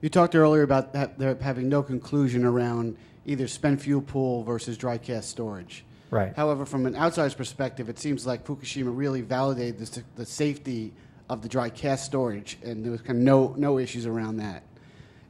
You talked earlier about there having no conclusion around either spent fuel pool versus dry cask storage. Right. However, from an outsider's perspective, it seems like Fukushima really validated the safety of the dry cask storage, and there was kind of no issues around that.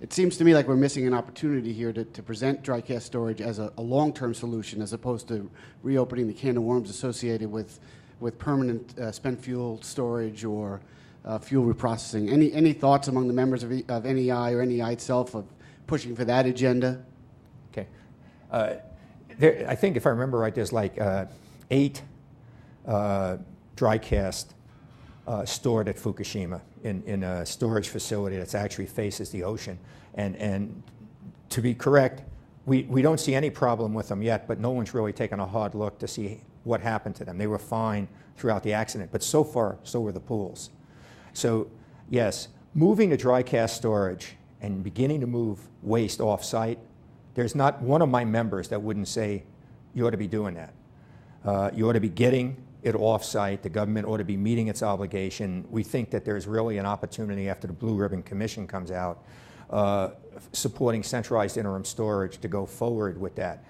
It seems to me like we're missing an opportunity here to present dry cask storage as a long-term solution, as opposed to reopening the can of worms associated with permanent spent fuel storage or fuel reprocessing. Any thoughts among the members of NEI or NEI itself of pushing for that agenda? Okay. I think if I remember right, there's like 8 dry cask stored at Fukushima in a storage facility that's actually faces the ocean. And to be correct, we don't see any problem with them yet, but no one's really taken a hard look to see what happened to them. They were fine throughout the accident, but so far, so were the pools. So yes, moving to dry cask storage and beginning to move waste off-site, there's not one of my members that wouldn't say you ought to be doing that. You ought to be getting it off-site. The government ought to be meeting its obligation. We think that there's really an opportunity after the Blue Ribbon Commission comes out, supporting centralized interim storage to go forward with that.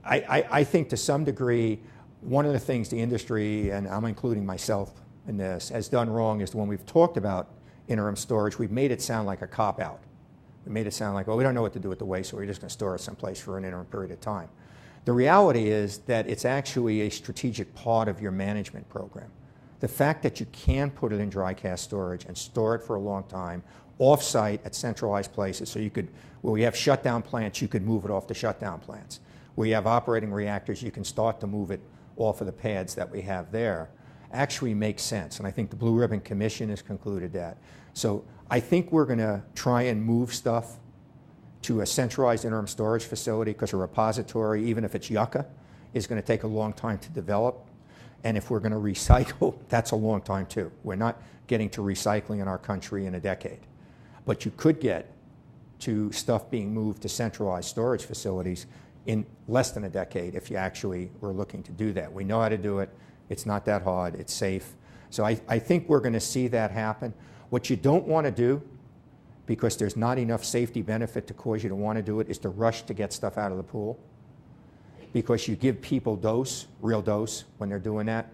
I think to some degree, one of the things the industry, and I'm including myself in this, has done wrong is when we've talked about interim storage, we've made it sound like a cop-out. We made it sound like, well, we don't know what to do with the waste, so we're just going to store it someplace for an interim period of time. The reality is that it's actually a strategic part of your management program. The fact that you can put it in dry cask storage and store it for a long time, off-site at centralized places, so you could, where we have shutdown plants, you could move it off the shutdown plants. Where you have operating reactors, you can start to move it off of the pads that we have there, actually makes sense. And I think the Blue Ribbon Commission has concluded that. So I think we're going to try and move stuff to a centralized interim storage facility because a repository, even if it's yucca, is going to take a long time to develop. And if we're going to recycle, that's a long time too. We're not getting to recycling in our country in a decade. But you could get to stuff being moved to centralized storage facilities in less than a decade if you actually were looking to do that. We know how to do it. It's not that hard. It's safe. So I think we're going to see that happen. What you don't want to do, because there's not enough safety benefit to cause you to want to do it, is to rush to get stuff out of the pool. Because you give people dose, real dose, when they're doing that.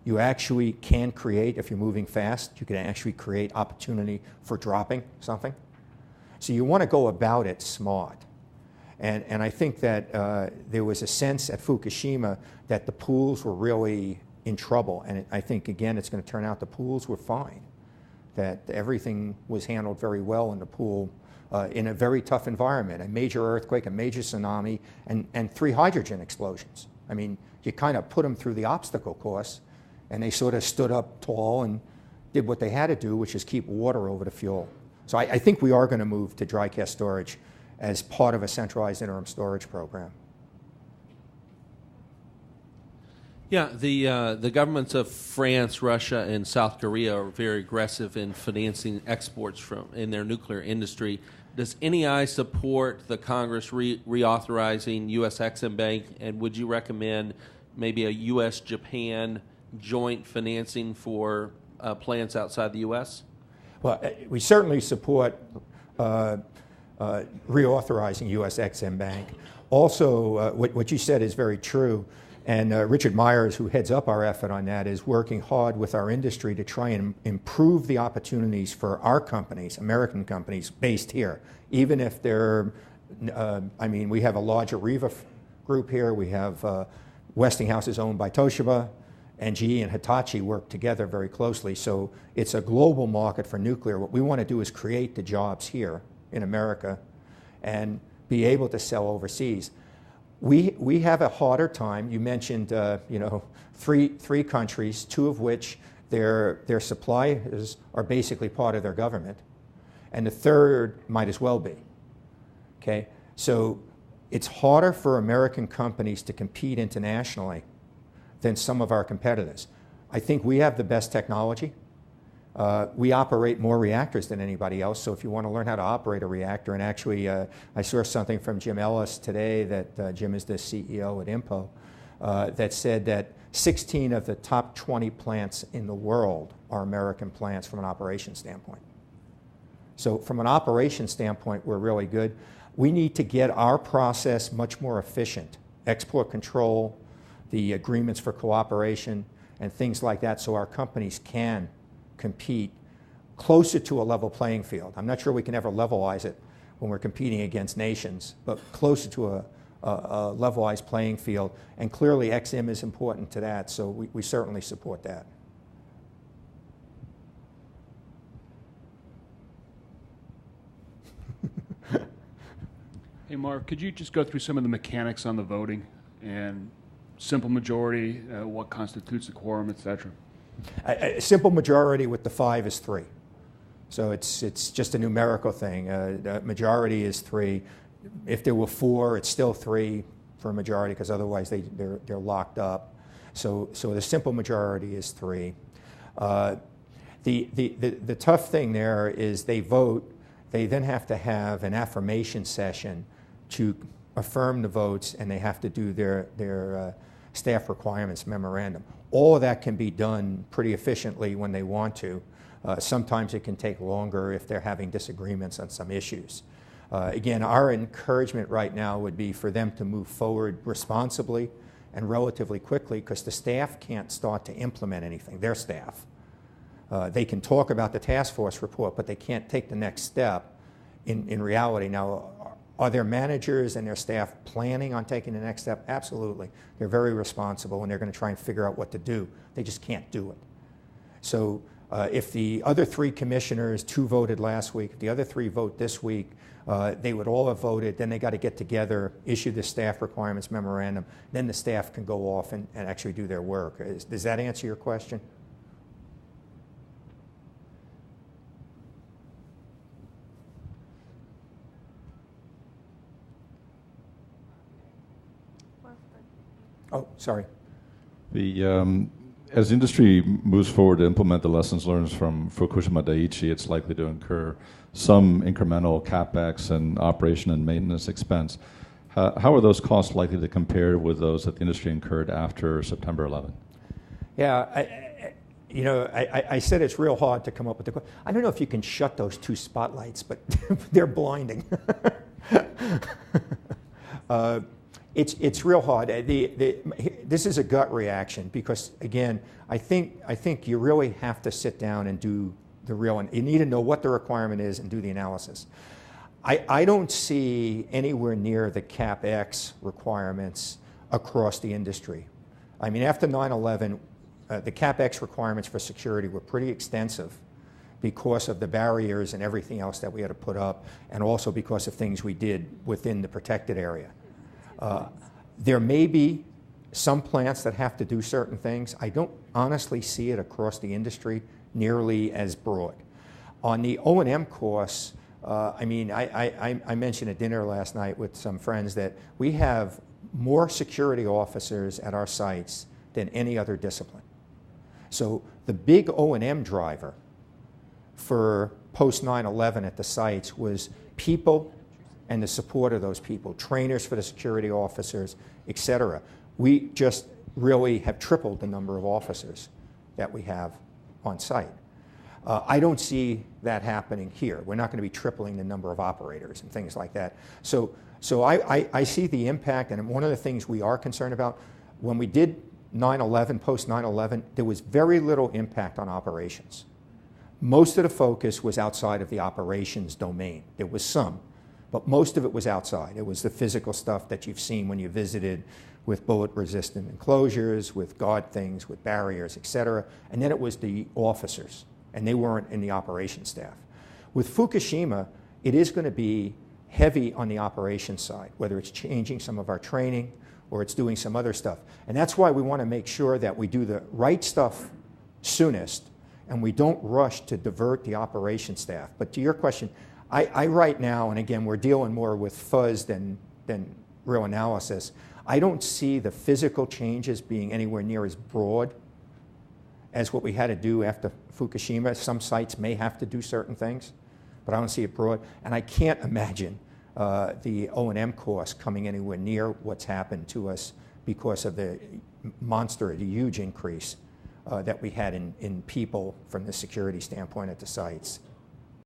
You actually can create, if you're moving fast, you can actually create opportunity for dropping something. So you want to go about it smart. And I think that there was a sense at Fukushima that the pools were really in trouble. And I think, again, it's going to turn out the pools were fine, that everything was handled very well in the pool in a very tough environment, a major earthquake, a major tsunami, and 3 hydrogen explosions. I mean, you kind of put them through the obstacle course, and they sort of stood up tall and did what they had to do, which is keep water over the fuel. So I think we are going to move to dry cask storage as part of a centralized interim storage program. Yeah, the governments of France, Russia, and South Korea are very aggressive in financing exports in their nuclear industry. Does NEI support the Congress reauthorizing U.S. Exim Bank, and would you recommend maybe a U.S.-Japan joint financing for plants outside the U.S.? Well, we certainly support reauthorizing U.S. Exim Bank. Also, what you said is very true. And Richard Myers, who heads up our effort on that, is working hard with our industry to try and improve the opportunities for our companies, American companies, based here. Even if they're, I mean, we have a large Areva group here. We have Westinghouse is owned by Toshiba, and GE and Hitachi work together very closely. So it's a global market for nuclear. What we want to do is create the jobs here in America and be able to sell overseas. We have a harder time. You mentioned, three countries, 2 of which their suppliers are basically part of their government, and the 3rd might as well be. Okay, so it's harder for American companies to compete internationally than some of our competitors. I think we have the best technology. We operate more reactors than anybody else, so if you want to learn how to operate a reactor, and actually I saw something from Jim Ellis today that Jim is the CEO at IMPO, that said that 16 of the top 20 plants in the world are American plants from an operation standpoint. So from an operation standpoint, we're really good. We need to get our process much more efficient. Export control, the agreements for cooperation, and things like that, so our companies can compete closer to a level playing field. I'm not sure we can ever levelize it when we're competing against nations, but closer to a levelized playing field. And clearly XM is important to that, so we certainly support that. Hey, Mark, could you just go through some of the mechanics on the voting and simple majority, what constitutes a quorum, et cetera? A simple majority with the 5 is 3. So it's just a numerical thing. The majority is 3. If there were 4, it's still 3 for a majority, because otherwise they're locked up. So the simple majority is 3. The tough thing there is they vote. They then have to have an affirmation session to affirm the votes, and they have to do their staff requirements memorandum. All of that can be done pretty efficiently when they want to. Sometimes it can take longer if they're having disagreements on some issues. Again, our encouragement right now would be for them to move forward responsibly and relatively quickly, because the staff can't start to implement anything, their staff. They can talk about the task force report, but they can't take the next step in reality. Now, are their managers and their staff planning on taking the next step? Absolutely. They're very responsible, and they're going to try and figure out what to do. They just can't do it. So if the other 3 commissioners, 2 voted last week, if the other 3 vote this week, they would all have voted. Then they got to get together, issue the staff requirements memorandum. Then the staff can go off and actually do their work. Does that answer your question? Oh, sorry. As industry moves forward to implement the lessons learned from Fukushima Daiichi, it's likely to incur some incremental capex and operation and maintenance expense. How are those costs likely to compare with those that the industry incurred after September 11? Yeah, I said it's real hard to come up with the. I don't know if you can shut those 2 spotlights, but they're blinding. It's real hard. This is a gut reaction, because again, I think you really have to sit down and do the real. You need to know what the requirement is and do the analysis. I don't see anywhere near the CapEx requirements across the industry. I mean, after 9/11, the CapEx requirements for security were pretty extensive because of the barriers and everything else that we had to put up, and also because of things we did within the protected area. There may be some plants that have to do certain things. I don't honestly see it across the industry nearly as broad. On the O&M costs, I mean, I mentioned at dinner last night with some friends that we have more security officers at our sites than any other discipline. So the big O&M driver for post 9/11 at the sites was people and the support of those people, trainers for the security officers, et cetera. We just really have tripled the number of officers that we have on site. I don't see that happening here. We're not going to be tripling the number of operators and things like that. So I see the impact, and one of the things we are concerned about, when we did 9/11, post 9/11, there was very little impact on operations. Most of the focus was outside of the operations domain. There was some, but most of it was outside. It was the physical stuff that you've seen when you visited, with bullet-resistant enclosures, with guard things, with barriers, et cetera. And then it was the officers, and they weren't in the operations staff. With Fukushima, it is going to be heavy on the operations side, whether it's changing some of our training or it's doing some other stuff. And that's why we want to make sure that we do the right stuff soonest, and we don't rush to divert the operations staff. But to your question, I right now, and again, we're dealing more with fuzz than real analysis, I don't see the physical changes being anywhere near as broad as what we had to do after Fukushima. Some sites may have to do certain things, but I don't see it broad. And I can't imagine the O&M costs coming anywhere near what's happened to us because of the huge increase that we had in people from the security standpoint at the sites.